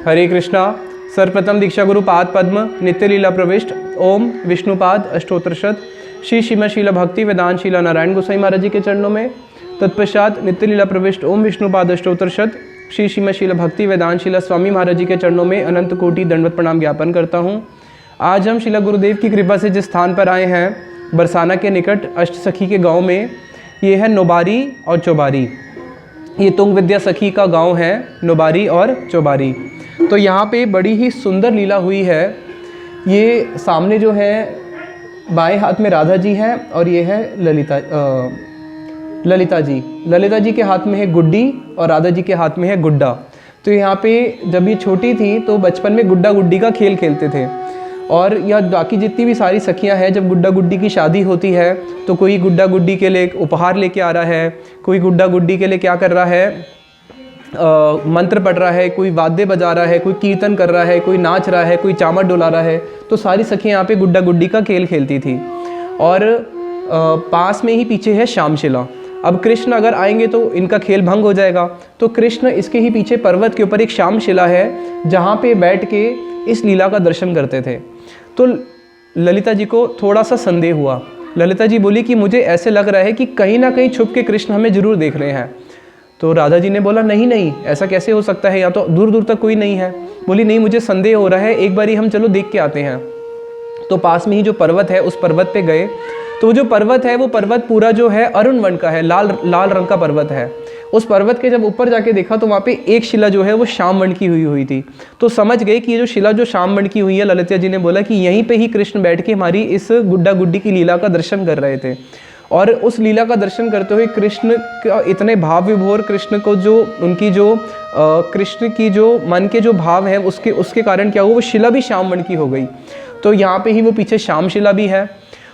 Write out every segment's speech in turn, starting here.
हरे कृष्णा। सर्वप्रथम दीक्षा गुरु पाद पद्म नित्य लीला प्रविष्ट ओम विष्णुपाद अष्टोत्तरशत श्री श्रीमद शीला भक्ति वेदांत शीला नारायण गोसाई महाराज जी के चरणों में। तत्पश्चात नित्य लीला प्रविष्ट ओम विष्णुपाद अष्टोत्तरशत श्री श्रीमद शीला भक्ति वेदांत शीला स्वामी महाराज जी के चरणों में अनंत कोटि दंडवत प्रणाम ज्ञापन करता हूँ। आज हम शीला गुरुदेव की कृपा से जिस स्थान पर आए हैं, बरसाना के निकट अष्ट सखी के गाँव में, ये है नोबारी और चौबारी। ये तुंग विद्या सखी का गांव है, नोबारी और चौबारी। तो यहाँ पे बड़ी ही सुंदर लीला हुई है। ये सामने जो है बाएं हाथ में राधा जी है और ये है ललिता जी। ललिता जी के हाथ में है गुड्डी और राधा जी के हाथ में है गुड्डा। तो यहाँ पे जब ये छोटी थी तो बचपन में गुड्डा गुड्डी का खेल खेलते थे। और यह बाकी जितनी भी सारी सखियां हैं, जब गुड्डा गुड्डी की शादी होती है तो कोई गुड्डा गुड्डी के लिए उपहार लेके आ रहा है, कोई गुड्डा गुड्डी के लिए क्या कर रहा है, मंत्र पढ़ रहा है, कोई वाद्य बजा रहा है, कोई कीर्तन कर रहा है, कोई नाच रहा है, कोई चामर डुला रहा है। तो सारी सखियां यहाँ पे गुड्डा गुड्डी का खेल खेलती थी। और पास में ही पीछे है श्यामशिला। अब कृष्ण अगर आएंगे तो इनका खेल भंग हो जाएगा। तो कृष्ण इसके ही पीछे पर्वत के ऊपर एक श्यामशिला है, जहाँ पे बैठ के इस लीला का दर्शन करते थे। तो ललिता जी को थोड़ा सा संदेह हुआ। ललिता जी बोली कि मुझे ऐसे लग रहा है कि कहीं ना कहीं छुप के कृष्ण हमें जरूर देख रहे हैं। तो राधा जी ने बोला नहीं नहीं, ऐसा कैसे हो सकता है, यहाँ तो दूर दूर तक कोई नहीं है। बोली नहीं, मुझे संदेह हो रहा है, एक बारी हम चलो देख के आते हैं। तो पास में ही जो पर्वत है उस पर्वत पे गए। तो जो पर्वत है वो पर्वत पूरा जो है अरुण वर्ण का है, लाल रंग का पर्वत है। उस पर्वत के जब ऊपर जाके देखा तो वहाँ पे एक शिला जो है वो श्याम वर्ण की हुई थी। तो समझ गए कि ये जो शिला जो श्याम वर्ण की हुई है, ललिता जी ने बोला कि यहीं पे ही कृष्ण बैठ के हमारी इस गुड्डा गुड्डी की लीला का दर्शन कर रहे थे। और उस लीला का दर्शन करते हुए कृष्ण का इतने भाव विभोर, कृष्ण को जो उनकी जो कृष्ण की जो मन के जो भाव है उसके कारण क्या हुआ, वो शिला भी श्याम वर्ण की हो गई। तो यहाँ पे ही वो पीछे श्याम शिला भी है।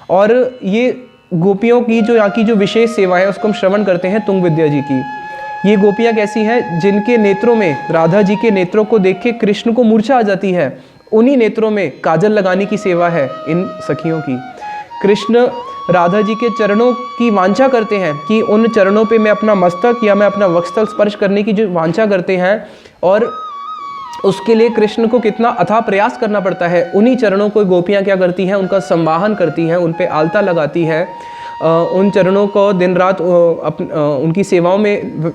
और ये गोपियों की जो यहाँ की जो विशेष सेवा है उसको हम श्रवण करते हैं तुंग विद्या जी की। ये गोपियाँ कैसी हैं, जिनके नेत्रों में, राधा जी के नेत्रों को देख के कृष्ण को मूर्छा आ जाती है। उन्हीं नेत्रों में काजल लगाने की सेवा है इन सखियों की। कृष्ण राधा जी के चरणों की वांछा करते हैं कि उन चरणों पे मैं अपना मस्तक या मैं अपना वक्षस्थल स्पर्श करने की जो वांछा करते हैं, और उसके लिए कृष्ण को कितना अथाह प्रयास करना पड़ता है। उन्हीं चरणों को गोपियाँ क्या करती हैं, उनका संवाहन करती हैं, उन पे आलता लगाती है, उन चरणों को दिन रात उनकी सेवाओं में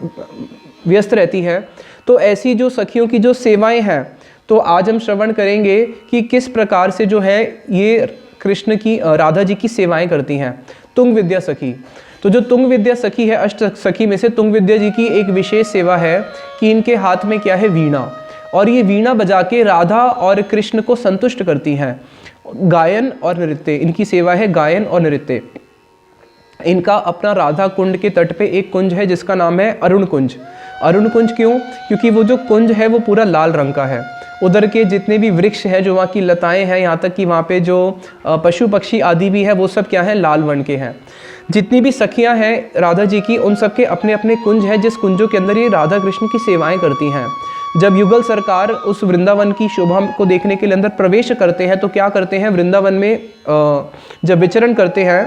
व्यस्त रहती है। तो ऐसी जो सखियों की जो सेवाएं हैं, तो आज हम श्रवण करेंगे कि किस प्रकार से जो है ये कृष्ण की राधा जी की सेवाएं करती हैं। तुंग विद्या सखी। तो जो तुंग विद्या सखी है, अष्ट सखी में से तुंग विद्या जी की एक विशेष सेवा है कि इनके हाथ में क्या है, वीणा। और ये वीणा बजा के राधा और कृष्ण को संतुष्ट करती हैं। गायन और नृत्य, इनकी सेवा है गायन और नृत्य। इनका अपना राधा कुंड के तट पे एक कुंज है जिसका नाम है अरुण कुंज। अरुण कुंज क्यों? क्योंकि वो जो कुंज है वो पूरा लाल रंग का है। उधर के जितने भी वृक्ष हैं, जो वहाँ की लताएं हैं, यहाँ तक कि वहाँ पे जो पशु पक्षी आदि भी है, वो सब क्या है, लाल वर्ण के हैं। जितनी भी सखियाँ हैं राधा जी की, उन सबके अपने अपने कुंज हैं, जिस कुंजों के अंदर ये राधा कृष्ण की सेवाएं करती हैं। जब युगल सरकार उस वृंदावन की शोभा को देखने के लिए अंदर प्रवेश करते हैं तो क्या करते हैं, वृंदावन में जब विचरण करते हैं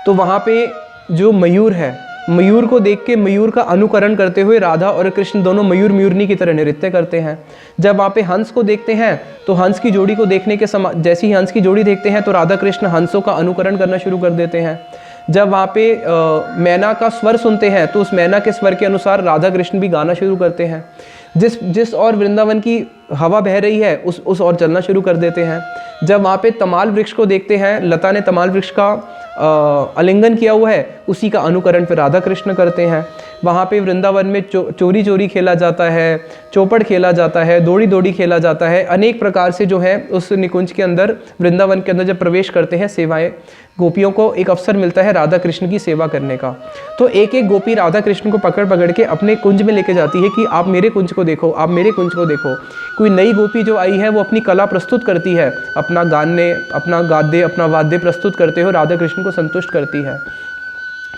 तो वहाँ पे जो मयूर है, मयूर को देख के मयूर का अनुकरण करते हुए राधा और कृष्ण दोनों मयूर मयूरनी की तरह नृत्य करते हैं। जब वहाँ पे हंस को देखते हैं तो हंस की जोड़ी को देखने के जैसे ही हंस की जोड़ी देखते हैं तो राधा कृष्ण हंसों का अनुकरण करना शुरू कर देते हैं। जब वहाँ पे मैना का स्वर सुनते हैं तो उस मैना के स्वर के अनुसार राधा कृष्ण भी गाना शुरू करते हैं। जिस और वृंदावन की हवा बह रही है उस और चलना शुरू कर देते हैं। जब वहाँ पे तमाल वृक्ष को देखते हैं, लता ने तमाल वृक्ष का आलिंगन किया हुआ है, उसी का अनुकरण फिर राधा कृष्ण करते हैं। वहाँ पे वृंदावन में चोरी चोरी खेला जाता है, चौपड़ खेला जाता है, दौड़ी दौड़ी खेला जाता है। अनेक प्रकार से जो है उस निकुंज के अंदर, वृंदावन के अंदर जब प्रवेश करते हैं, सेवाएं, गोपियों को एक अवसर मिलता है राधा कृष्ण की सेवा करने का। तो एक एक गोपी राधा कृष्ण को पकड़ पकड़ के अपने कुंज में लेके जाती है कि आप मेरे कुंज को देखो, आप मेरे कुंज को देखो। कोई नई गोपी जो आई है वो अपनी कला प्रस्तुत करती है, अपना गाने, अपना गाद्य, अपना वाद्य प्रस्तुत करते हुए राधा कृष्ण को संतुष्ट करती है।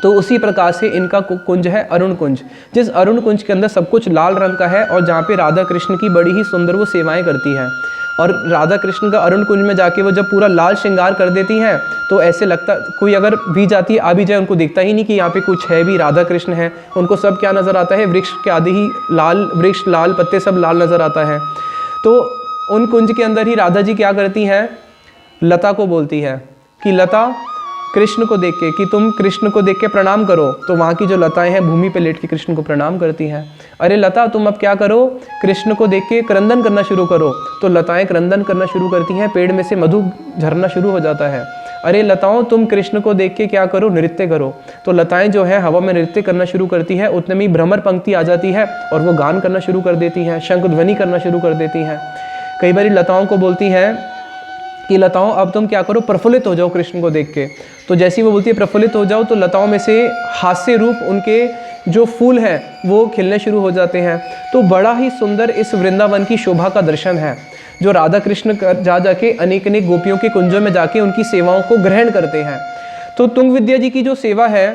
तो उसी प्रकार से इनका कुंज है अरुण कुंज। जिस अरुण कुंज के अंदर सब कुछ लाल रंग का है और जहाँ पे राधा कृष्ण की बड़ी ही सुंदर वो सेवाएं करती हैं। और राधा कृष्ण का अरुण कुंज में जाके वो जब पूरा लाल श्रृंगार कर देती हैं तो ऐसे लगता, कोई अगर भी जाती आ भी जाए उनको दिखता ही नहीं कि यहाँ पे कुछ है भी, राधा कृष्ण है। उनको सब क्या नज़र आता है, वृक्ष के आदि ही लाल वृक्ष, लाल पत्ते सब लाल नज़र आता है। तो उन कुंज के अंदर ही राधा जी क्या करती हैं, लता को बोलती है कि लता कृष्ण को देख के, कि तुम कृष्ण को देख के प्रणाम करो। तो वहाँ की जो लताएं हैं भूमि पे लेट के कृष्ण को प्रणाम करती हैं। अरे लता तुम अब क्या करो, कृष्ण को देख के क्रंदन करना शुरू करो। तो लताएं क्रंदन करना शुरू करती हैं, पेड़ में से मधु झरना शुरू हो जाता है। अरे लताओं तुम कृष्ण को देख के क्या करो, नृत्य करो। तो लताएं जो है हवा में नृत्य करना शुरू करती है। उतने में भ्रमर पंक्ति आ जाती है और वो गान करना शुरू कर देती हैं, शंख ध्वनि करना शुरू कर देती हैं। कई बार लताओं को बोलती हैं कि लताओं अब तुम क्या करो, प्रफुल्लित हो जाओ कृष्ण को देख के। तो जैसी वो बोलती है प्रफुल्लित हो जाओ, तो लताओं में से हास्य रूप उनके जो फूल हैं वो खिलने शुरू हो जाते हैं। तो बड़ा ही सुंदर इस वृंदावन की शोभा का दर्शन है, जो राधा कृष्ण जा जाके अनेक अनेक गोपियों के कुंजों में जाके उनकी सेवाओं को ग्रहण करते हैं। तो तुंग विद्या जी की जो सेवा है,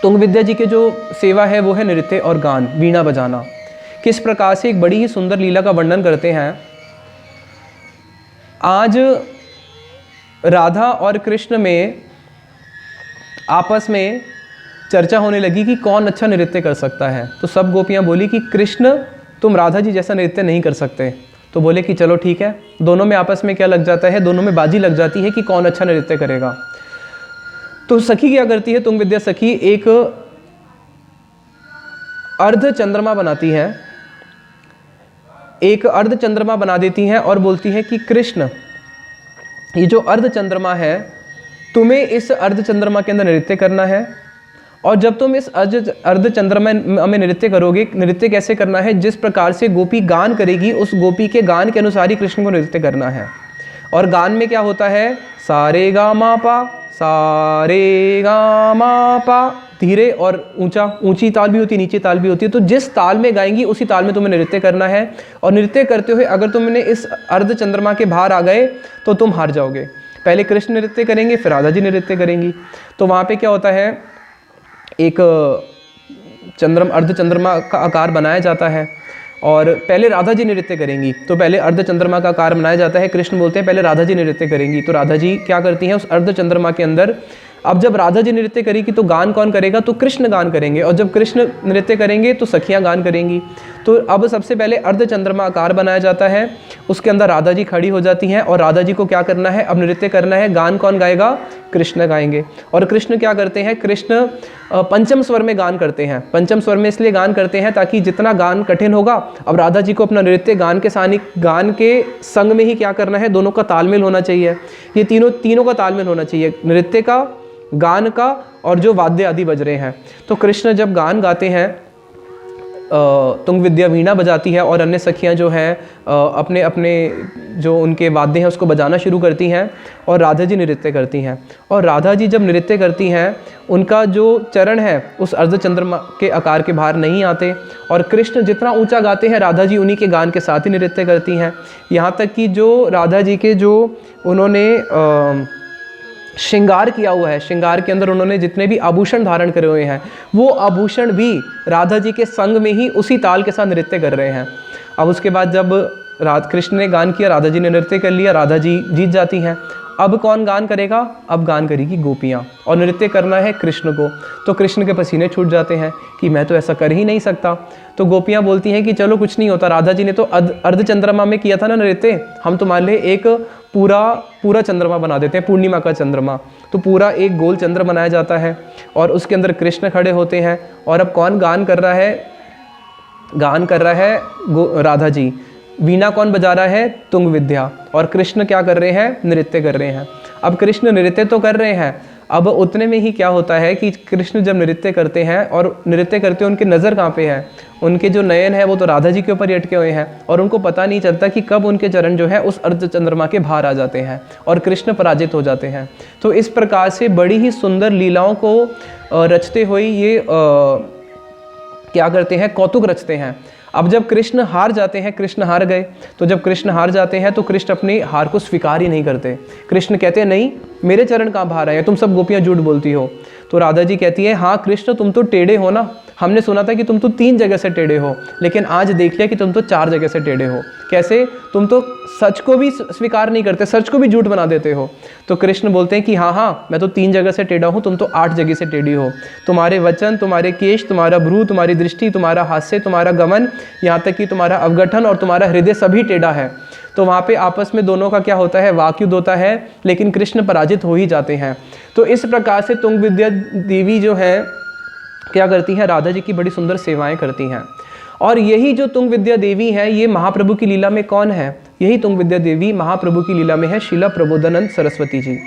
तुंग विद्या जी की जो सेवा है वो है नृत्य और गान, वीणा बजाना। किस प्रकार से एक बड़ी ही सुंदर लीला का वर्णन करते हैं। आज राधा और कृष्ण में आपस में चर्चा होने लगी कि कौन अच्छा नृत्य कर सकता है। तो सब गोपियाँ बोली कि कृष्ण तुम राधा जी जैसा नृत्य नहीं कर सकते। तो बोले कि चलो ठीक है। दोनों में आपस में क्या लग जाता है, दोनों में बाजी लग जाती है कि कौन अच्छा नृत्य करेगा। तो सखी क्या करती है, तुंग विद्या सखी एक अर्ध चंद्रमा बनाती है, एक अर्ध चंद्रमा बना देती हैं और बोलती हैं कि कृष्ण ये जो अर्ध चंद्रमा है तुम्हें इस अर्ध चंद्रमा के अंदर नृत्य करना है, और जब तुम इस अर्ध चंद्रमा में नृत्य करोगे, नृत्य कैसे करना है, जिस प्रकार से गोपी गान करेगी उस गोपी के गान के अनुसार ही कृष्ण को नृत्य करना है। और गान में क्या होता है, सारे गा मा पा, सारे गा मा पा, धीरे और ऊंचा, ऊंची ताल भी होती है, नीची ताल भी होती है। तो जिस ताल में गाएंगी उसी ताल में तुम्हें नृत्य करना है। और नृत्य करते हुए अगर तुमने इस अर्ध चंद्रमा के बाहर आ गए तो तुम हार जाओगे। पहले कृष्ण नृत्य करेंगे, फिर राधा जी नृत्य करेंगी। तो वहाँ पे क्या होता है, एक अर्ध चंद्रमा का आकार बनाया जाता है और पहले राधा जी नृत्य करेंगी। तो पहले अर्ध चंद्रमा का आकार बनाया जाता है। कृष्ण बोलते हैं पहले राधा जी नृत्य करेंगी। तो राधा जी क्या करती हैं, उस अर्ध चंद्रमा के अंदर, अब जब राधा जी नृत्य करेगी तो गान कौन करेगा, तो कृष्ण गान करेंगे। और जब कृष्ण नृत्य करेंगे तो सखियां गान करेंगी। तो अब सबसे पहले अर्ध चंद्रमा आकार बनाया जाता है, उसके अंदर राधा जी खड़ी हो जाती हैं और राधा जी को क्या करना है, अब नृत्य करना है। गान कौन गाएगा, कृष्ण गाएंगे। और कृष्ण क्या करते हैं, कृष्ण पंचम स्वर में गान करते हैं। पंचम स्वर में इसलिए गान करते हैं ताकि जितना गान कठिन होगा, अब राधा जी को अपना नृत्य गान के संग में ही क्या करना है, दोनों का तालमेल होना चाहिए। ये तीनों का तालमेल होना चाहिए, नृत्य का, गान का और जो वाद्य आदि बज रहे हैं। तो कृष्ण जब गान गाते हैं, तुंग विद्या वीणा बजाती है और अन्य सखियां जो हैं अपने अपने जो उनके वाद्य हैं उसको बजाना शुरू करती हैं और राधा जी नृत्य करती हैं। और राधा जी जब नृत्य करती हैं, उनका जो चरण है उस अर्ध चंद्रमा के आकार के बाहर नहीं आते। और कृष्ण जितना ऊंचा गाते हैं, राधा जी उन्हीं के गान के साथ ही नृत्य करती हैं। यहाँ तक कि जो राधा जी के जो उन्होंने श्रृंगार किया हुआ है, श्रृंगार के अंदर उन्होंने जितने भी आभूषण धारण करे हुए हैं, वो आभूषण भी राधा जी के संग में ही उसी ताल के साथ नृत्य कर रहे हैं। अब उसके बाद जब कृष्ण ने गान किया, राधा जी ने नृत्य कर लिया, राधा जी जीत जाती हैं। अब कौन गान करेगा, अब गान करेगी गोपियाँ और नृत्य करना है कृष्ण को। तो कृष्ण के पसीने छूट जाते हैं कि मैं तो ऐसा कर ही नहीं सकता। तो गोपियाँ बोलती हैं कि चलो कुछ नहीं होता, राधा जी ने तो अर्ध चंद्रमा में किया था ना नृत्य, हम तुम्हारे लिए एक पूरा चंद्रमा बना देते हैं, पूर्णिमा का चंद्रमा। तो पूरा एक गोल चंद्र बनाया जाता है और उसके अंदर कृष्ण खड़े होते हैं। और अब कौन गान कर रहा है, गान कर रहा है राधा जी। वीणा कौन बजा रहा है, तुंग विद्या। और कृष्ण क्या कर रहे हैं, नृत्य कर रहे हैं। अब कृष्ण नृत्य तो कर रहे हैं, अब उतने में ही क्या होता है कि कृष्ण जब नृत्य करते हैं और नृत्य करते हैं, उनकी नज़र कहाँ पे है, उनके जो नयन है वो तो राधा जी के ऊपर ही अटके हुए हैं और उनको पता नहीं चलता कि कब उनके चरण जो है उस अर्ध चंद्रमा के बाहर आ जाते हैं और कृष्ण पराजित हो जाते हैं। तो इस प्रकार से बड़ी ही सुंदर लीलाओं को रचते हुए ये क्या करते हैं, कौतुक रचते हैं। अब जब कृष्ण हार जाते हैं, कृष्ण हार गए, तो जब कृष्ण हार जाते हैं तो कृष्ण अपनी हार को स्वीकार ही नहीं करते। कृष्ण कहते हैं नहीं, मेरे चरण कहाँ बाहर आए हैं, तुम सब गोपियाँ झूठ बोलती हो। तो राधा जी कहती है हाँ कृष्ण, तुम तो टेढ़े हो ना, हमने सुना था कि तुम तो 3 जगह से टेढ़े हो, लेकिन आज देख लिया कि तुम तो 4 जगह से टेढ़े हो। कैसे, तुम तो सच को भी स्वीकार नहीं करते, सच को भी झूठ बना देते हो। तो कृष्ण बोलते हैं कि हाँ हाँ, मैं तो 3 जगह से टेढ़ा हूँ, तुम तो 8 जगह से टेढ़ी हो। तुम्हारे वचन, तुम्हारे केश, तुम्हारा भ्रू, तुम्हारी दृष्टि, तुम्हारा हास्य, तुम्हारा गमन, यहाँ तक कि तुम्हारा अवगठन और तुम्हारा हृदय सभी टेढ़ा है। तो वहाँ पे आपस में दोनों का क्या होता है, वाकयुद्ध होता है, लेकिन कृष्ण पराजित हो ही जाते हैं। तो इस प्रकार से तुंग विद्या देवी जो है क्या करती हैं, राधा जी की बड़ी सुंदर सेवाएं करती हैं। और यही जो तुंग विद्या देवी है, ये महाप्रभु की लीला में कौन है? यही तुंग विद्या देवी महाप्रभु की लीला में है शीला प्रबोधानंद सरस्वती जी।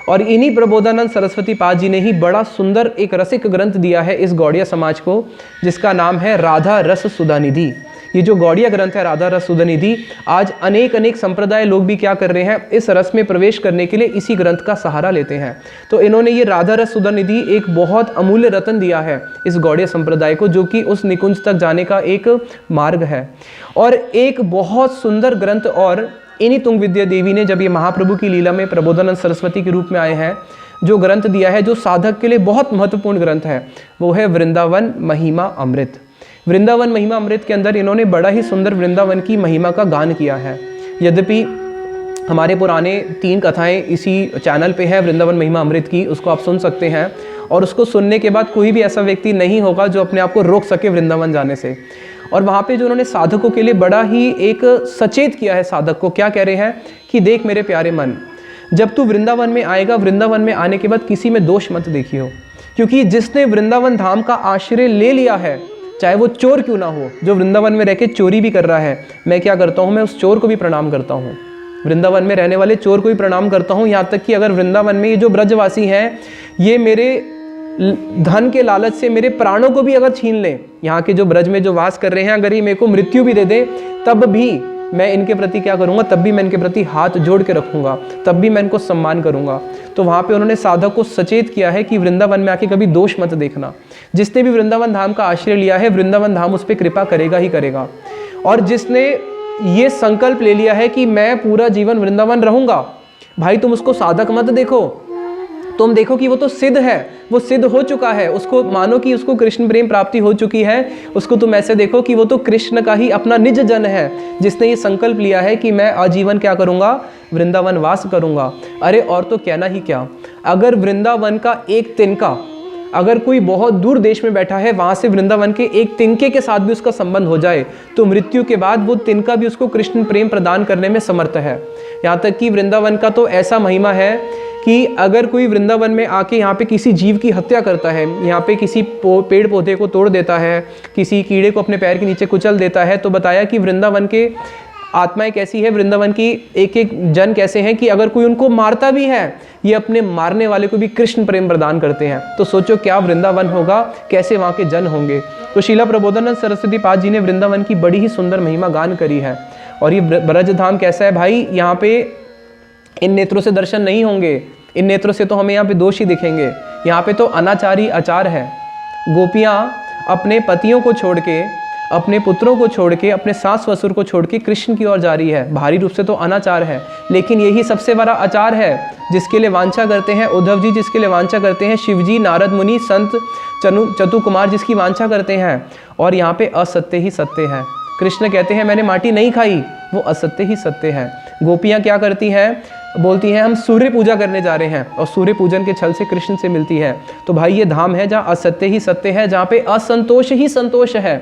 और इन्हीं प्रबोधानंद सरस्वती पाद जी ने ही बड़ा सुंदर एक रसिक ग्रंथ दिया है इस गौड़िया समाज को, जिसका नाम है राधा रस सुधानिधि। ये जो गौड़िया ग्रंथ है राधा रस सुधानिधि, आज अनेक संप्रदाय लोग भी क्या कर रहे हैं, इस रस में प्रवेश करने के लिए इसी ग्रंथ का सहारा लेते हैं। तो इन्होंने ये राधा रस सुधानिधि एक बहुत अमूल्य रत्न दिया है इस गौड़िया संप्रदाय को, जो कि उस निकुंज तक जाने का एक मार्ग है। और एक बहुत सुंदर ग्रंथ, और इन्हीं तुंग विद्या देवी ने जब ये महाप्रभु की लीला में प्रबोधानंद सरस्वती के रूप में आए हैं, जो ग्रंथ दिया है, जो साधक के लिए बहुत महत्वपूर्ण ग्रंथ है, वो है वृंदावन महिमा अमृत। वृंदावन महिमा अमृत के अंदर इन्होंने बड़ा ही सुंदर वृंदावन की महिमा का गान किया है। यद्यपि हमारे पुराने 3 कथाएं इसी चैनल पे है वृंदावन महिमा अमृत की, उसको आप सुन सकते हैं। और उसको सुनने के बाद कोई भी ऐसा व्यक्ति नहीं होगा जो अपने आप को रोक सके वृंदावन जाने से। और वहाँ पे जो उन्होंने साधकों के लिए बड़ा ही एक सचेत किया है साधक को, क्या कह रहे हैं कि देख मेरे प्यारे मन, जब तू वृंदावन में आएगा, वृंदावन में आने के बाद किसी में दोष मत देखियो, क्योंकि जिसने वृंदावन धाम का आश्रय ले लिया है, चाहे वो चोर क्यों ना हो, जो वृंदावन में रह के चोरी भी कर रहा है, मैं क्या करता हूँ, मैं उस चोर को भी प्रणाम करता हूँ। वृंदावन में रहने वाले चोर को भी प्रणाम करता हूँ। यहाँ तक कि अगर वृंदावन में ये जो ब्रजवासी हैं, ये मेरे धन के लालच से मेरे प्राणों को भी अगर छीन लें, यहाँ के जो ब्रज में जो वास कर रहे हैं, अगर ये मेरे को मृत्यु भी दे दे, तब भी मैं इनके प्रति क्या करूँगा, तब भी मैं इनके प्रति हाथ जोड़ के रखूँगा, तब भी मैं इनको सम्मान करूँगा। तो वहाँ पे उन्होंने साधक को सचेत किया है कि वृंदावन में आके कभी दोष मत देखना। जिसने भी वृंदावन धाम का आश्रय लिया है, वृंदावन धाम उस पर कृपा करेगा ही करेगा। और जिसने ये संकल्प ले लिया है कि मैं पूरा जीवन वृंदावन रहूँगा, भाई तुम उसको साधक मत देखो, तुम देखो कि वो तो सिद्ध है, वो सिद्ध हो चुका है, उसको मानो कि उसको कृष्ण प्रेम प्राप्ति हो चुकी है। उसको तुम ऐसे देखो कि वो तो कृष्ण का ही अपना निज जन है, जिसने ये संकल्प लिया है कि मैं आजीवन क्या करूँगा, वृंदावन वास करूँगा। अरे और तो कहना ही क्या, अगर वृंदावन का एक तिनका, अगर कोई बहुत दूर देश में बैठा है, वहाँ से वृंदावन के एक तिनके के साथ भी उसका संबंध हो जाए, तो मृत्यु के बाद वो तिनका भी उसको कृष्ण प्रेम प्रदान करने में समर्थ है। यहाँ तक कि वृंदावन का तो ऐसा महिमा है कि अगर कोई वृंदावन में आके यहाँ पे किसी जीव की हत्या करता है, यहाँ पे किसी पेड़ पौधे को तोड़ देता है, किसी कीड़े को अपने पैर के नीचे कुचल देता है, तो बताया कि वृंदावन के आत्माएं कैसी है, वृंदावन की एक एक जन कैसे हैं कि अगर कोई उनको मारता भी है, ये अपने मारने वाले को भी कृष्ण प्रेम प्रदान करते हैं। तो सोचो क्या वृंदावन होगा, कैसे वहाँ के जन होंगे। तो शीला प्रबोधानंद सरस्वती पाद जी ने वृंदावन की बड़ी ही सुंदर महिमा गान करी है। और ये ब्रज धाम कैसा है भाई, यहाँ पे इन नेत्रों से दर्शन नहीं होंगे, इन नेत्रों से तो हमें यहाँ पे दोष ही दिखेंगे। यहाँ पे तो अनाचारी आचार है। गोपियाँ अपने पतियों को छोड़ के, अपने पुत्रों को छोड़ के, अपने सास ससुर को छोड़ के कृष्ण की ओर जा रही है। भारी रूप से तो अनाचार है, लेकिन यही सबसे बड़ा आचार है जिसके लिए वांछा करते हैं उद्धव जी, जिसके लिए वांछा करते हैं शिव जी, नारद मुनि, संत चतु कुमार, जिसकी वांछा करते हैं। और यहाँ पे असत्य ही सत्य है। कृष्ण कहते हैं मैंने माटी नहीं खाई, वो असत्य ही सत्य है। गोपियाँ क्या करती हैं, बोलती हैं हम सूर्य पूजा करने जा रहे हैं, और सूर्य पूजन के छल से कृष्ण से मिलती है। तो भाई ये धाम है जहाँ असत्य ही सत्य है, जहाँ पे असंतोष ही संतोष है,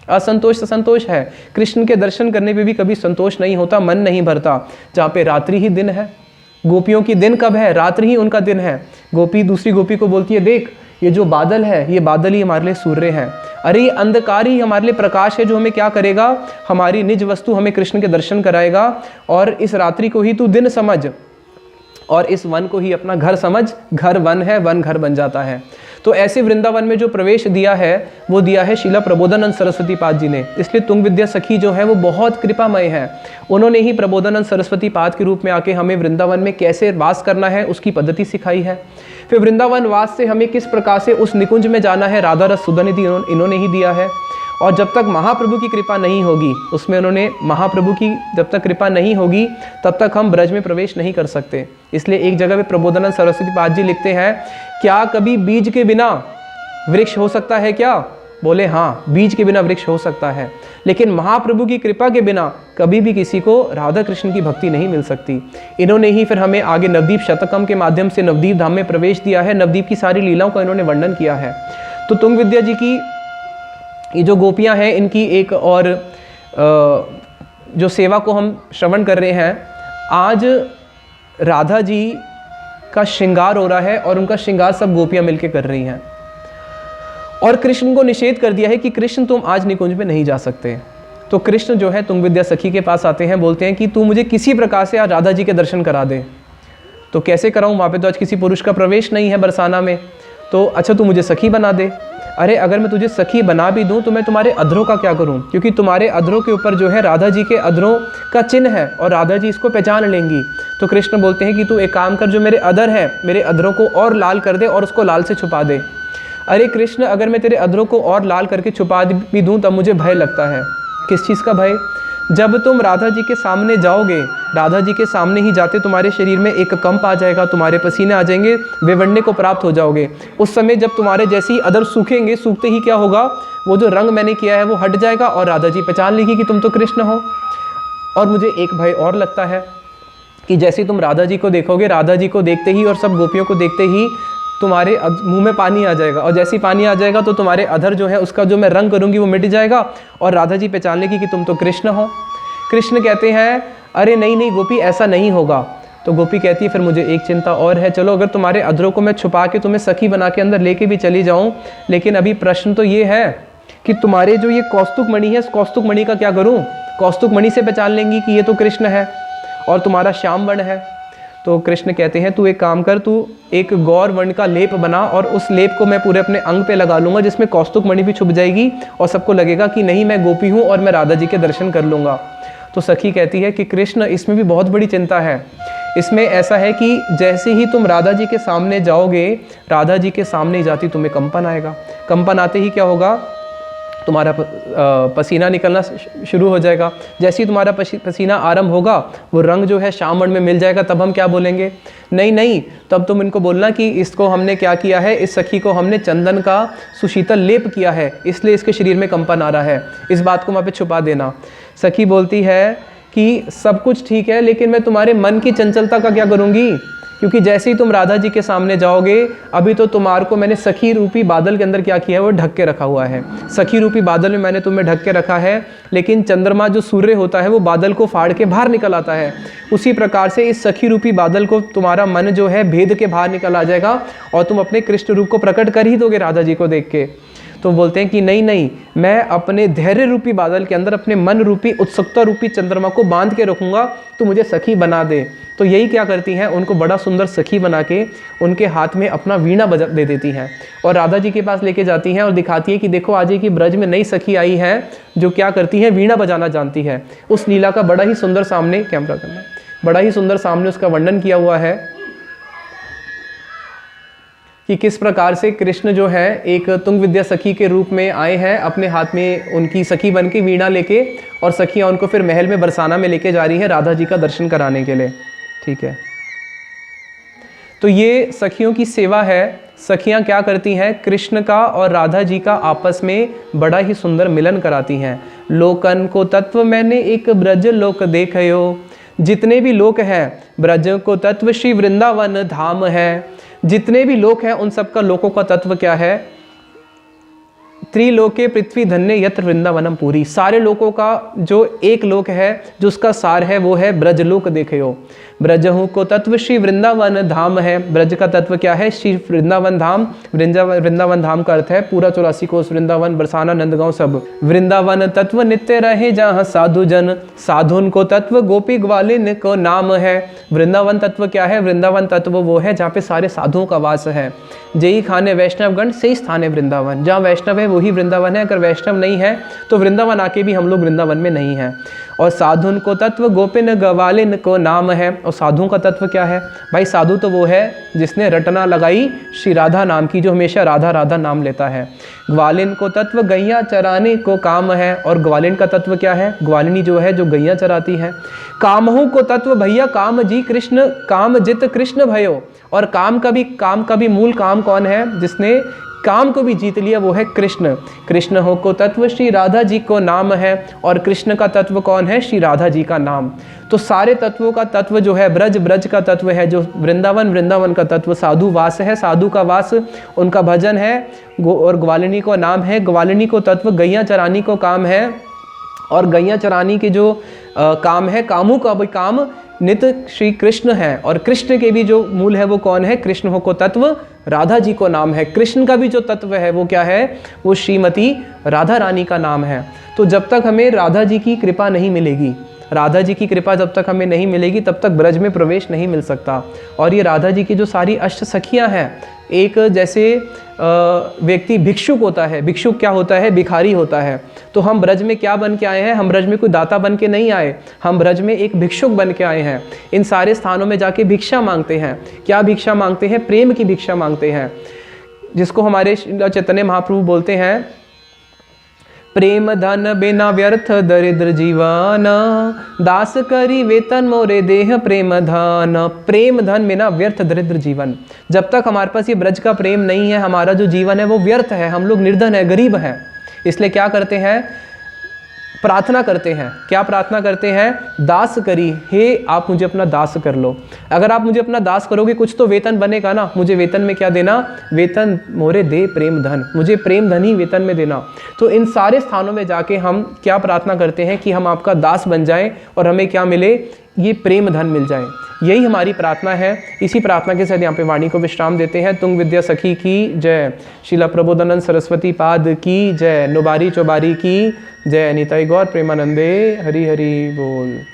असंतोष संतोष है। कृष्ण के दर्शन करने पे भी कभी संतोष नहीं होता, मन नहीं भरता। जहाँ पे रात्रि ही दिन है, गोपियों की दिन कब है, रात्रि ही उनका दिन है। गोपी दूसरी गोपी को बोलती है देख ये जो बादल है, ये बादल ही हमारे लिए सूर्य है। अरे ये अंधकार ही हमारे लिए प्रकाश है, जो हमें क्या करेगा, हमारी निज वस्तु हमें कृष्ण के दर्शन कराएगा। और इस रात्रि को ही तू दिन समझ, और इस वन को ही अपना घर समझ। घर वन है, वन घर बन जाता है। तो ऐसे वृंदावन में जो प्रवेश दिया है, वो दिया है शीला प्रबोधानंद सरस्वती पाद जी ने। इसलिए तुंग विद्या सखी जो है वो बहुत कृपामय है। उन्होंने ही प्रबोधानंद सरस्वती पाद के रूप में आके हमें वृंदावन में कैसे वास करना है उसकी पद्धति सिखाई है। फिर वृंदावन वास से हमें किस प्रकार से उस निकुंज में जाना है, राधा रस सुधानिधि इन्होंने ही दिया है। और जब तक महाप्रभु की कृपा नहीं होगी, उसमें उन्होंने महाप्रभु की जब तक कृपा नहीं होगी तब तक हम ब्रज में प्रवेश नहीं कर सकते। इसलिए एक जगह पे प्रबोधानंद सरस्वती पाद जी लिखते हैं, क्या कभी बीज के बिना वृक्ष हो सकता है क्या? बोले हाँ, बीज के बिना वृक्ष हो सकता है, लेकिन महाप्रभु की कृपा के बिना कभी भी किसी को राधा कृष्ण की भक्ति नहीं मिल सकती। इन्होंने ही फिर हमें आगे नवदीप शतकम के माध्यम से नवदीप धाम में प्रवेश दिया है। नवदीप की सारी लीलाओं का इन्होंने वर्णन किया है। तो तुंग विद्या जी की ये जो गोपियाँ हैं, इनकी एक और जो सेवा को हम श्रवण कर रहे हैं, आज राधा जी का श्रृंगार हो रहा है और उनका श्रृंगार सब गोपियाँ मिलकर कर रही हैं। और कृष्ण को निषेध कर दिया है कि कृष्ण तुम आज निकुंज में नहीं जा सकते। तो कृष्ण जो है तुंग विद्या सखी के पास आते हैं, बोलते हैं कि तू मुझे किसी प्रकार से आज राधा जी के दर्शन करा दे। तो कैसे कराऊं, वहाँ पे तो आज किसी पुरुष का प्रवेश नहीं है बरसाना में। तो अच्छा तू मुझे सखी बना दे। अरे अगर मैं तुझे सखी बना भी दूं तो मैं तुम्हारे अधरों का क्या करूं, क्योंकि तुम्हारे अधरों के ऊपर जो है राधा जी के अधरों का चिन्ह है और राधा जी इसको पहचान लेंगी। तो कृष्ण बोलते हैं कि तू एक काम कर, जो मेरे अधर है मेरे अधरों को और लाल कर दे और उसको लाल से छुपा दे। अरे कृष्ण, अगर मैं तेरे अधरों को और लाल करके छुपा भी दूं तब मुझे भय लगता है। किस चीज़ का भय? जब तुम राधा जी के सामने जाओगे, राधा जी के सामने ही जाते तुम्हारे शरीर में एक कंप आ जाएगा, तुम्हारे पसीने आ जाएंगे, वेवण्य को प्राप्त हो जाओगे। उस समय जब तुम्हारे जैसे ही अधर सूखेंगे, सूखते ही क्या होगा, वो जो रंग मैंने किया है वो हट जाएगा और राधा जी पहचान लेगी कि तुम तो कृष्ण हो। और मुझे एक भय और लगता है कि जैसे तुम राधा जी को देखोगे, राधा जी को देखते ही और सब गोपियों को देखते ही तुम्हारे मुंह में पानी आ जाएगा, और जैसे ही पानी आ जाएगा तो तुम्हारे अधर जो है उसका जो मैं रंग करूंगी वो मिट जाएगा और राधा जी पहचान लेगी कि तुम तो कृष्ण हो। कृष्ण कहते हैं अरे नहीं नहीं गोपी, ऐसा नहीं होगा। तो गोपी कहती है फिर मुझे एक चिंता और है, चलो अगर तुम्हारे अधरों को मैं छुपा के तुम्हें सखी बना के अंदर लेके भी चली जाऊं, लेकिन अभी प्रश्न तो ये है कि तुम्हारे जो ये कौस्तुक मणि है, इस कौस्तुक मणि का क्या करूं? कौस्तुक मणि से पहचान लेंगी कि ये तो कृष्ण है और तुम्हारा श्याम वर्ण है। तो कृष्ण कहते हैं तू एक काम कर, तू एक गौर वर्ण का लेप बना और उस लेप को मैं पूरे अपने अंग पे लगा लूंगा, जिसमें कौस्तुक मणि भी छुप जाएगी और सबको लगेगा कि नहीं मैं गोपी हूँ और मैं राधा जी के दर्शन कर लूँगा। तो सखी कहती है कि कृष्ण इसमें भी बहुत बड़ी चिंता है। इसमें ऐसा है कि जैसे ही तुम राधा जी के सामने जाओगे, राधा जी के सामने ही जाती तुम्हें कंपन आएगा। कंपन आते ही क्या होगा, तुम्हारा पसीना निकलना शुरू हो जाएगा। जैसे ही तुम्हारा पसीना आरंभ होगा, वो रंग जो है श्याम वर्ण में मिल जाएगा। तब हम क्या बोलेंगे? नहीं नहीं, तब तुम इनको बोलना कि इसको हमने क्या किया है, इस सखी को हमने चंदन का सुशीतल लेप किया है, इसलिए इसके शरीर में कंपन आ रहा है। इस बात को वहाँ पे छुपा देना। सखी बोलती है कि सब कुछ ठीक है, लेकिन मैं तुम्हारे मन की चंचलता का क्या करूँगी, क्योंकि जैसे ही तुम राधा जी के सामने जाओगे, अभी तो तुम्हारे को मैंने सखी रूपी बादल के अंदर क्या किया है, वो ढक के रखा हुआ है। सखी रूपी बादल में मैंने तुम्हें ढक के रखा है, लेकिन चंद्रमा जो सूर्य होता है वो बादल को फाड़ के बाहर निकल आता है। उसी प्रकार से इस सखी रूपी बादल को तुम्हारा मन जो है भेद के बाहर निकल आ जाएगा और तुम अपने कृष्ण रूप को प्रकट कर ही दोगे राधा जी को देख के। तो बोलते हैं कि नहीं नहीं, मैं अपने धैर्य रूपी बादल के अंदर अपने मन रूपी उत्सुकता रूपी चंद्रमा को बांध के रखूंगा, तो मुझे सखी बना दे। तो यही क्या करती हैं, उनको बड़ा सुंदर सखी बना के उनके हाथ में अपना वीणा बजा दे देती हैं और राधा जी के पास लेके जाती हैं और दिखाती है कि देखो आज की ब्रज में नई सखी आई है जो क्या करती है, वीणा बजाना जानती है। उस लीला का बड़ा ही सुंदर सामने कैमरा करना, बड़ा ही सुंदर सामने उसका वर्णन किया हुआ है कि किस प्रकार से कृष्ण जो है एक तुंग विद्या सखी के रूप में आए हैं, अपने हाथ में उनकी सखी बन के वीणा लेके, और सखियाँ उनको फिर महल में बरसाना में लेके जा रही हैं राधा जी का दर्शन कराने के लिए। ठीक है, तो ये सखियों की सेवा है। सखियाँ क्या करती हैं, कृष्ण का और राधा जी का आपस में बड़ा ही सुंदर मिलन कराती हैं। लोकन को तत्व मैंने एक ब्रज लोक देखयो, जितने भी लोक हैं ब्रज को तत्व श्री वृंदावन धाम है। जितने भी लोक हैं उन सबका लोकों का तत्व क्या है, त्रिलोके पृथ्वी धन्य यत्र वृंदावनम पुरी। सारे लोकों का जो एक लोक है, जो उसका सार है, वो है ब्रजलोक देखयो। ब्रजहु को तत्व श्री वृंदावन धाम है। ब्रज का तत्व क्या है, श्री वृंदावन धाम। वृंदावन धाम का अर्थ है पूरा 84 कोस, वृंदावन, बरसाना, नंदगांव सब। वृंदावन तत्व नित्य रहे जहाँ साधु जन, साधुन को तत्व गोपी ग्वालिन को नाम है। वृंदावन तत्व क्या है, वृंदावन तत्व वो है जहाँ पे सारे साधुओं का वास है। जेई खाने वैष्णवगण से स्थान है वृंदावन। जहाँ वैष्णव है वही वृंदावन है, अगर वैष्णव नहीं है तो वृंदावन आके भी हम लोग वृंदावन में नहीं हैं। और साधुन को तत्व गोपिन गवालिन को नाम है। और साधुओं का तत्व क्या है भाई, साधु तो वो है जिसने रटना लगाई श्री राधा नाम की, जो हमेशा राधा राधा नाम लेता है। ग्वालिन को तत्व गैया चराने को काम है। और ग्वालिन का तत्व क्या है, ग्वालिनी जो है जो गैया चराती है। कामहु को तत्व भैया काम जी कृष्ण, काम जित कृष्ण भयो। और काम का भी मूल काम कौन है, जिसने काम को भी जीत लिया, वो है कृष्ण। कृष्ण हो को तत्व श्री राधा जी को नाम है, और कृष्ण का तत्व कौन है? श्री राधा जी का नाम। तो सारे तत्वों का तत्व जो है ब्रज, ब्रज का तत्व है जो वृंदावन, वृंदावन का तत्व साधु वास है, साधु का वास उनका भजन है, और ग्वालिनी को नाम है, ग्वालिनी को तत्व गैया चरानी को काम है, और गैया चरानी के जो काम है, कामों का भी काम नित श्री कृष्ण है, और कृष्ण के भी जो मूल है वो कौन है? कृष्ण हो को तत्व राधा जी को नाम है। कृष्ण का भी जो तत्व है वो क्या है? वो श्रीमती राधा रानी का नाम है। तो जब तक हमें राधा जी की कृपा नहीं मिलेगी, राधा जी की कृपा जब तक हमें नहीं मिलेगी तब तक ब्रज में प्रवेश नहीं मिल सकता। और ये राधा जी की जो सारी अष्ट सखियाँ हैं, एक जैसे व्यक्ति भिक्षुक होता है, भिक्षुक क्या होता है? भिखारी होता है। तो हम ब्रज में क्या बन के आए हैं? हम ब्रज में कोई दाता बन के नहीं आए, हम ब्रज में एक भिक्षुक बन के आए हैं। इन सारे स्थानों में जाके भिक्षा मांगते हैं। क्या भिक्षा मांगते हैं? प्रेम की भिक्षा मांगते हैं, जिसको हमारे चैतन्य महाप्रभु बोलते हैं, प्रेम धन बिना व्यर्थ दरिद्र जीवन, दास करी वेतन मोरे देह प्रेम धन। प्रेम धन बिना व्यर्थ दरिद्र जीवन। जब तक हमारे पास ये ब्रज का प्रेम नहीं है, हमारा जो जीवन है वो व्यर्थ है, हम लोग निर्धन है, गरीब हैं। इसलिए क्या करते हैं? प्रार्थना करते हैं। क्या प्रार्थना करते हैं? दास करी, हे आप मुझे अपना दास कर लो। अगर आप मुझे अपना दास करोगे कुछ तो वेतन बनेगा ना। मुझे वेतन में क्या देना? वेतन मोरे दे प्रेम धन, मुझे प्रेम धन ही वेतन में देना। तो इन सारे स्थानों में जाके हम क्या प्रार्थना करते हैं कि हम आपका दास बन जाएं और हमें क्या मिले? ये प्रेम धन मिल जाए। यही हमारी प्रार्थना है। इसी प्रार्थना के साथ यहाँ पे वाणी को विश्राम देते हैं। तुंग विद्या सखी की जय, शीला प्रबोधानंद सरस्वती पाद की जय, नुबारी चौबारी की जय, निताई गौर प्रेमानंदे हरि हरि बोल।